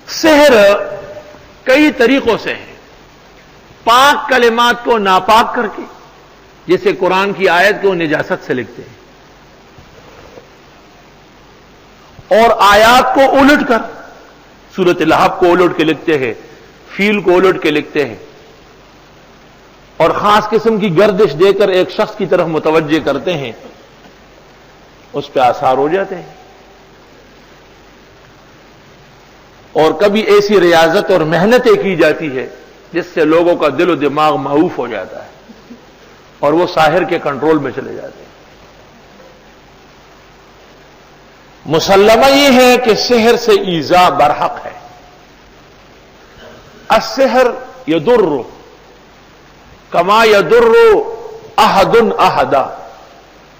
سحر کئی طریقوں سے ہے، پاک کلمات کو ناپاک کر کے، جیسے قرآن کی آیت کو نجاست سے لکھتے ہیں، اور آیات کو الٹ کر، سورۃ لہب کو الٹ کے لکھتے ہیں، فیل کو الٹ کے لکھتے ہیں، اور خاص قسم کی گردش دے کر ایک شخص کی طرف متوجہ کرتے ہیں، اس پہ آثار ہو جاتے ہیں۔ اور کبھی ایسی ریاضت اور محنتیں کی جاتی ہے جس سے لوگوں کا دل و دماغ معوف ہو جاتا ہے اور وہ ساحر کے کنٹرول میں چلے جاتے ہیں۔ مسلمہ یہ ہے کہ سحر سے ایذا برحق ہے۔ السحر یضر کما یضر احد احدا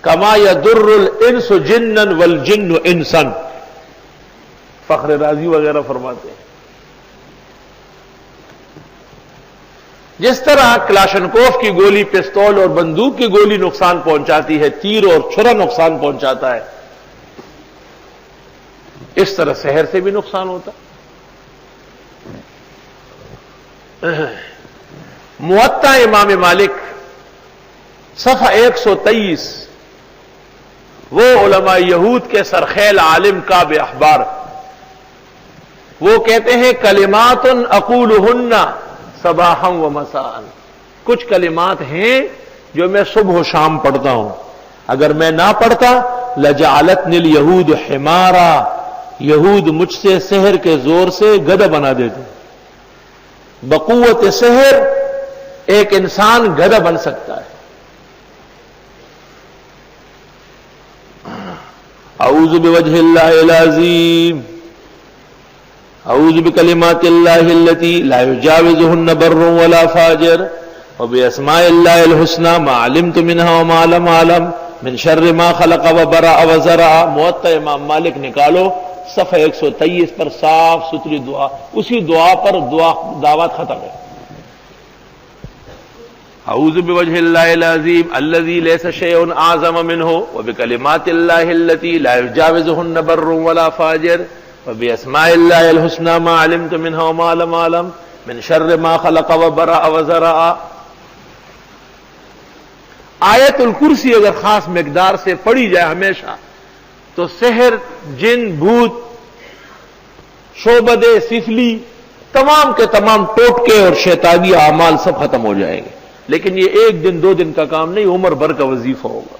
کما یضر الانس جنا والجن انسا، فخر رازی وغیرہ فرماتے ہیں۔ جس طرح کلاشنکوف کی گولی پستول اور بندوق کی گولی نقصان پہنچاتی ہے، تیر اور چھرا نقصان پہنچاتا ہے، اس طرح سحر سے بھی نقصان ہوتا۔ موطا امام مالک صفحہ 123، وہ علماء یہود کے سرخیل عالم کعب احبار، وہ کہتے ہیں کلمات اقولہن صباحا و مساء، کچھ کلمات ہیں جو میں صبح و شام پڑھتا ہوں، اگر میں نہ پڑھتا لجعلتنی الیہود حمارا، یہود مجھ سے سحر کے زور سے گدھا بنا دیتے۔ بقوت سحر ایک انسان گدھا بن سکتا ہے۔ اعوذ بوجہ اللہ العظیم، اعوذ بکلمات اللہ التی لا یجاوزہن بر ولا فاجر وباسماء اللہ الحسنی ما علمت منها وما لم اعلم من شر ما خلق وبرأ وزرع۔ موطا امام مالک نکالو، صفحہ 123 پر صاف ستھری دعا، اسی دعا پر دعوات ختم ہے۔ اعوذ بوجہ اللہ العظیم الذی لیس شیء اعظم منہ وبکلمات اللہ التی لا یجاوزہن بر ولا فاجر وباسماء اللہ الحسنی ما علمت منها وما لم اعلم من شر ما خلق وبرأ وزرع۔ آیت الکرسی اگر خاص مقدار سے پڑھی جائے ہمیشہ تو سحر، جن، بھوت، شعبدے، سفلی، تمام کے تمام ٹوٹکے اور شیطانی اعمال سب ختم ہو جائیں گے۔ لیکن یہ ایک دن دو دن کا کام نہیں، عمر بھر کا وظیفہ ہوگا۔